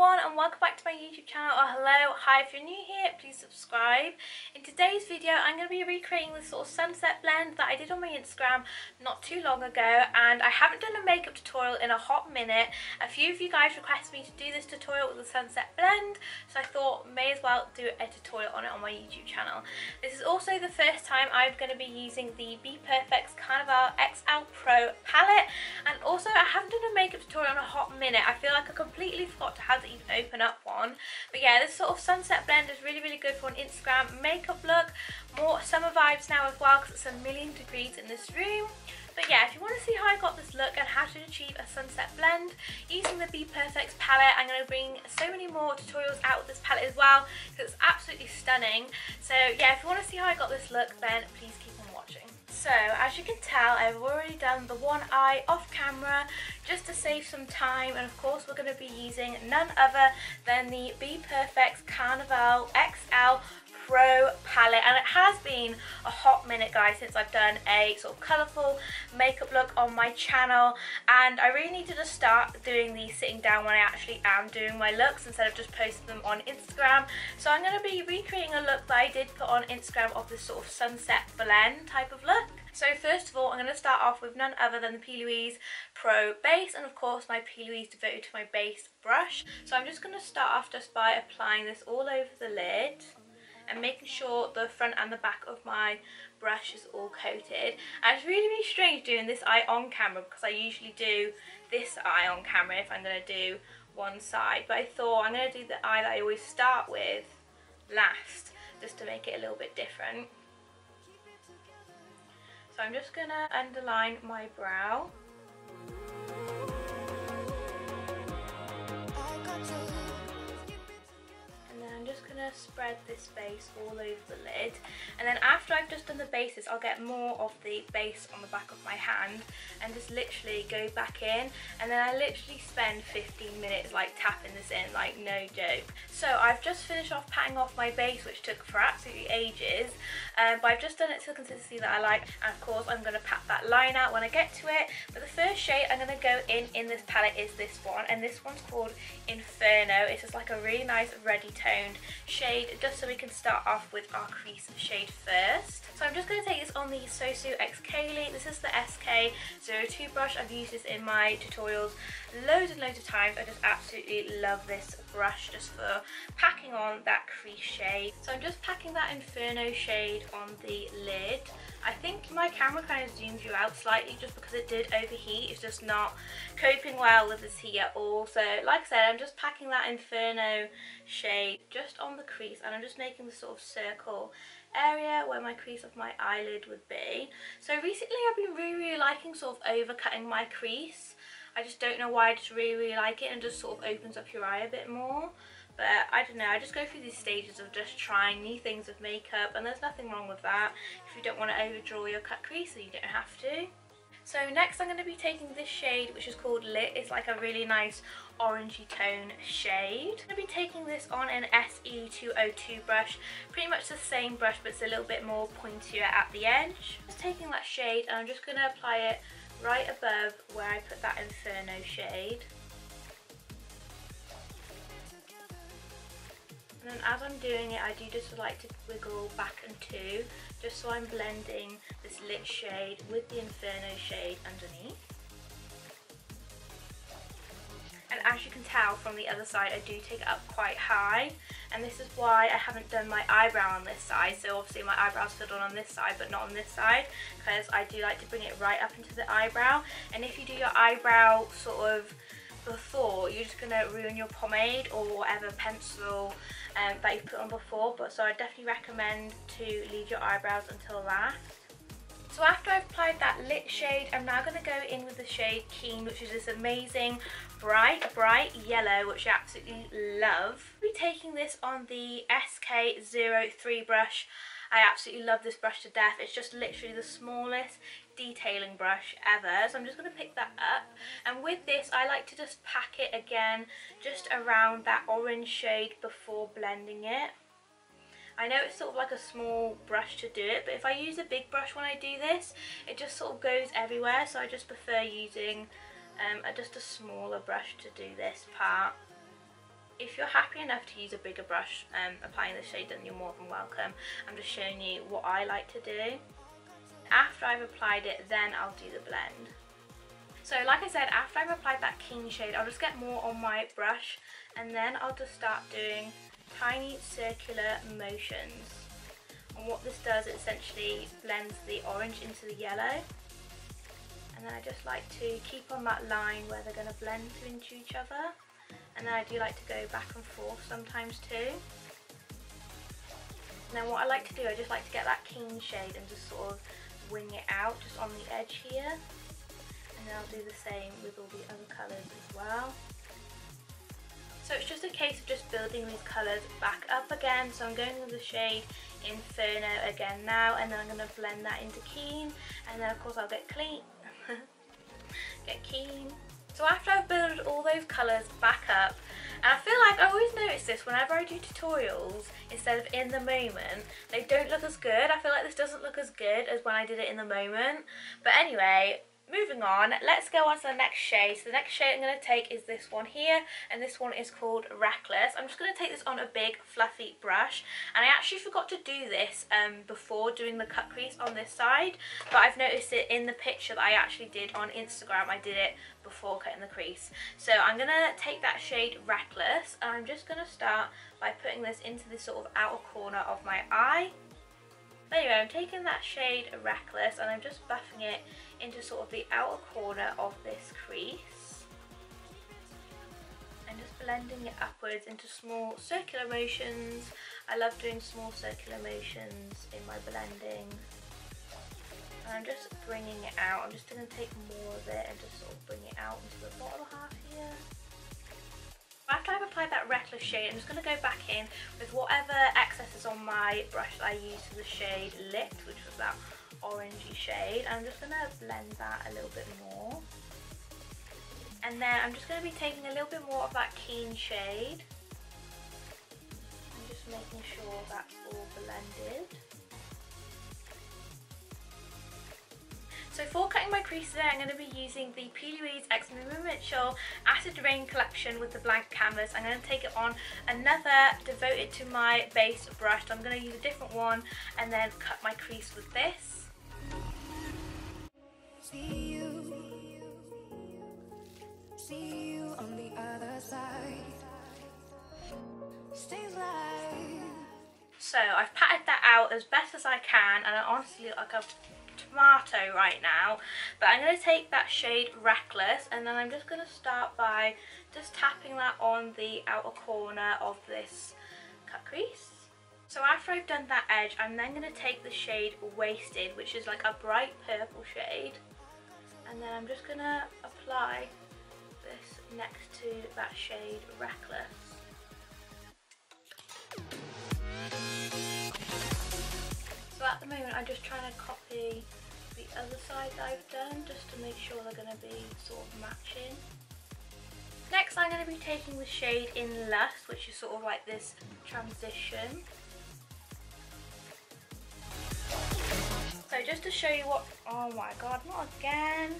everyone and welcome back to my YouTube channel, or hello, hi if you're new here, please subscribe. In today's video I'm going to be recreating this sort of sunset blend that I did on my Instagram not too long ago, and I haven't done a makeup tutorial in a hot minute. A few of you guys requested me to do this tutorial with the sunset blend, so I thought may as well do a tutorial on it on my YouTube channel. This is also the first time I'm going to be using the Bperfect Carnival XL Pro palette, and also I haven't done a makeup tutorial in a hot minute. I feel like I completely forgot how to even open up one. But yeah, this sort of sunset blend is really good for an Instagram makeup look. More summer vibes now as well because it's a million degrees in this room. But yeah, if you want to see how I got this look and how to achieve a sunset blend using the Bperfect palette, I'm going to bring so many more tutorials out with this palette as well because it's absolutely stunning. So yeah, if you want to see how I got this look, then please keep on watching. So as you can tell, I've already done the one eye off camera just to save some time, and of course we're going to be using none other than the Bperfect Carnival XL Pro palette, and it has been a hot minute guys since I've done a sort of colourful makeup look on my channel, and I really need to just start doing these sitting down when I actually am doing my looks instead of just posting them on Instagram. So I'm going to be recreating a look that I did put on Instagram of this sort of sunset blend type of look. So first of all, I'm going to start off with none other than the P. Louise Pro base, and of course my P. Louise devoted to my base brush. So I'm just going to start off just by applying this all over the lid and making sure the front and the back of my brush is all coated. And it's really strange doing this eye on camera because I usually do this eye on camera if I'm going to do one side, but I thought I'm going to do the eye that I always start with last just to make it a little bit different. So I'm just going to underline my brow. I'm just going to spread this base all over the lid, and then after I've just done the bases I'll get more of the base on the back of my hand and just literally go back in, and then I literally spend 15 minutes like tapping this in, like no joke. So I've just finished off patting off my base, which took for absolutely ages, but I've just done it to the consistency that I like, and of course I'm going to pat that line out when I get to it. But the first shade I'm going to go in this palette is this one, and this one's called Inferno. It's just like a really nice reddy toned shade, just so we can start off with our crease shade first. So I'm just going to take this on the Sosu X Kaylee. This is the SK02 brush. I've used this in my tutorials loads and loads of times. I just absolutely love this brush just for packing on that crease shade. So I'm just packing that Inferno shade on the lid. I think my camera kind of zooms you out slightly just because it did overheat. It's just not coping well with this heat at all. So like I said, I'm just packing that Inferno shade just on the crease, and I'm just making the sort of circle area where my crease of my eyelid would be. So recently I've been really liking sort of overcutting my crease. I just don't know why, I just really like it, and just sort of opens up your eye a bit more. But I don't know, I just go through these stages of just trying new things with makeup, and there's nothing wrong with that if you don't want to overdraw your cut crease, so you don't have to. So next I'm going to be taking this shade which is called Lit. It's like a really nice orangey tone shade. I'm going to be taking this on an SE202 brush, pretty much the same brush but it's a little bit more pointier at the edge. Just taking that shade and I'm just going to apply it right above where I put that Inferno shade. And then as I'm doing it, I do just like to wiggle back and two, just so I'm blending this lit shade with the Inferno shade underneath. And as you can tell from the other side, I do take it up quite high, and this is why I haven't done my eyebrow on this side. So obviously my eyebrow's filled on this side but not on this side, because I do like to bring it right up into the eyebrow. And if you do your eyebrow sort of before, you're just going to ruin your pomade or whatever pencil that you put on before. But so I definitely recommend to leave your eyebrows until last. So after I've applied that lit shade, I'm now going to go in with the shade Keen, which is this amazing bright yellow, which I absolutely love. I'll be taking this on the SK03 brush. I absolutely love this brush to death. It's just literally the smallest detailing brush ever. So I'm just going to pick that up, and with this I like to just pack it again just around that orange shade before blending it. I know it's sort of like a small brush to do it, but if I use a big brush when I do this, it just sort of goes everywhere, so I just prefer using just a smaller brush to do this part. If you're happy enough to use a bigger brush applying the shade, then you're more than welcome. I'm just showing you what I like to do. After I've applied it, then I'll do the blend. So like I said, after I've applied that keen shade, I'll just get more on my brush, and then I'll just start doing tiny circular motions. And what this does, it essentially blends the orange into the yellow. And then I just like to keep on that line where they're going to blend into each other. And then I do like to go back and forth sometimes too. And then what I like to do, I just like to get that keen shade and just sort of wing it out just on the edge here. And then I'll do the same with all the other colours as well. So it's just a case of just building these colours back up again. So I'm going with the shade Inferno again now, and then I'm going to blend that into keen, and then of course I'll get clean. Get keen. So after I've built all those colours back up, and I feel like I always notice this whenever I do tutorials, instead of in the moment, they don't look as good. I feel like this doesn't look as good as when I did it in the moment. But anyway, moving on, let's go on to the next shade. So the next shade I'm going to take is this one here, and this one is called Reckless. I'm just going to take this on a big fluffy brush, and I actually forgot to do this before doing the cut crease on this side, but I've noticed it in the picture that I actually did on Instagram. I did it before cutting the crease. So I'm going to take that shade Reckless, and I'm just going to start by putting this into the sort of outer corner of my eye. Anyway, I'm taking that shade Reckless, and I'm just buffing it into sort of the outer corner of this crease. And just blending it upwards into small circular motions. I love doing small circular motions in my blending. And I'm just bringing it out. I'm just going to take more of it and just sort of bring it out into the bottom half here. After I've applied that Reckless shade, I'm just going to go back in with whatever excess is on my brush that I used for the shade Lit, which was that orangey shade. I'm just going to blend that a little bit more. And then I'm just going to be taking a little bit more of that keen shade. I'm just making sure that's all blended. So for cutting my creases there, I'm going to be using the PETITION X Mitchell Acid Rain collection with the blank canvas. I'm going to take it on another devoted to my base brush. So I'm going to use a different one and then cut my crease with this. See you on the other side. Stay alive. So I've patted that out as best as I can, and I honestly look like a tomato right now, but I'm going to take that shade Reckless, and then I'm just going to start by just tapping that on the outer corner of this cut crease. So after I've done that edge, I'm then going to take the shade Wasted, which is like a bright purple shade, and then I'm just going to apply this next to that shade Reckless. So at the moment I'm just trying to copy the other side that I've done, just to make sure they're going to be sort of matching. Next I'm going to be taking the shade in Lust, which is sort of like this transition. So just to show you what, oh my god, not again.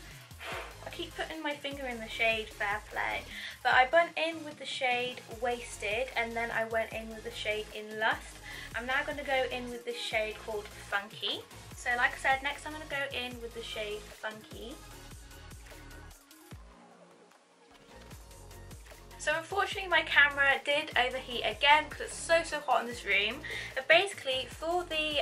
I keep putting my finger in the shade, fair play. But I went in with the shade Wasted, and then I went in with the shade in Lust. I'm now going to go in with this shade called Funky. So like I said, next I'm going to go in with the shade Funky. So unfortunately my camera did overheat again because it's so hot in this room. But basically for the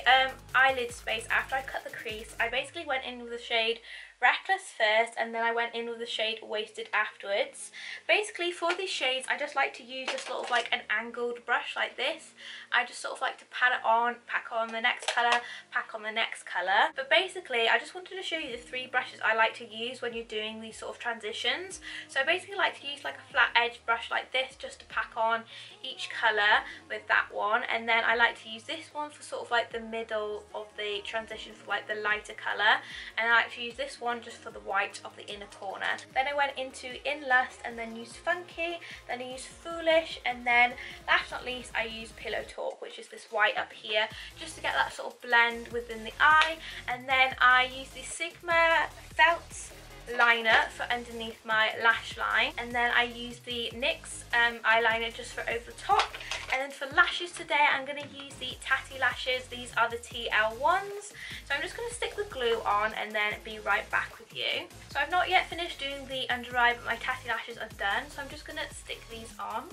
eyelid space, after I cut the crease, I basically went in with the shade Reckless first, and then I went in with the shade Wasted afterwards. Basically for these shades I just like to use a sort of like an angled brush like this. I just sort of like to pat it on, pack on the next colour, pack on the next colour. But basically I just wanted to show you the three brushes I like to use when you're doing these sort of transitions. So I basically like to use like a flat edge brush like this just to pack on each colour with that one, and then I like to use this one for sort of like the middle of the transition for like the lighter colour, and I like to use this one just for the white of the inner corner. Then I went into In Lust and then used Funky, then I used Foolish, and then last but not least I used Pillow Talk, which is this white up here, just to get that sort of blend within the eye. And then I used the Sigma Felt, liner for underneath my lash line, and then I use the NYX eyeliner just for over the top. And then for lashes today, I'm going to use the Tatty lashes. These are the TL ones. So I'm just going to stick the glue on and then be right back with you. So I've not yet finished doing the under eye, but my Tatty lashes are done. So I'm just going to stick these on.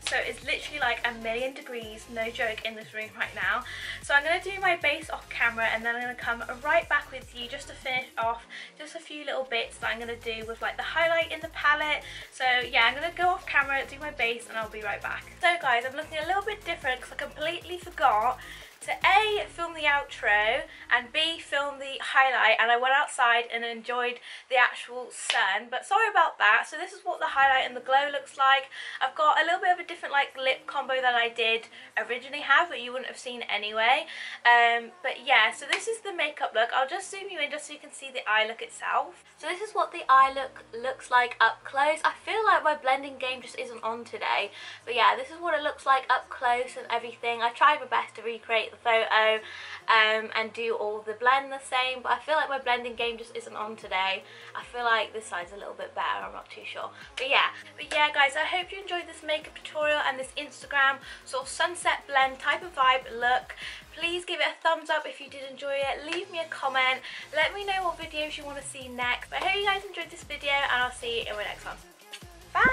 So it's literally like a million degrees, no joke, in this room right now. So I'm going to do my base off camera, and then I'm going to come right back with you just to finish off just a few little bits that I'm going to do with like the highlight in the palette. So yeah, I'm going to go off camera, do my base, and I'll be right back. So guys, I'm looking a little bit different because I completely forgot to A, film the outro, and B, film the highlight, and I went outside and enjoyed the actual sun, but sorry about that. So this is what the highlight and the glow looks like. I've got a little bit of a different like lip combo that I did originally have, but you wouldn't have seen anyway. But yeah, so this is the makeup look. I'll just zoom you in just so you can see the eye look itself. So this is what the eye look looks like up close. I feel like my blending game just isn't on today, but yeah, this is what it looks like up close and everything. I tried my best to recreate the photo and do all the blend the same, but I feel like my blending game just isn't on today. I feel like this side's a little bit better, I'm not too sure. But yeah guys, I hope you enjoyed this makeup tutorial and this Instagram sort of sunset blend type of vibe look. Please give it a thumbs up if you did enjoy it. Leave me a comment. Let me know what videos you want to see next. But I hope you guys enjoyed this video, and I'll see you in my next one. Bye!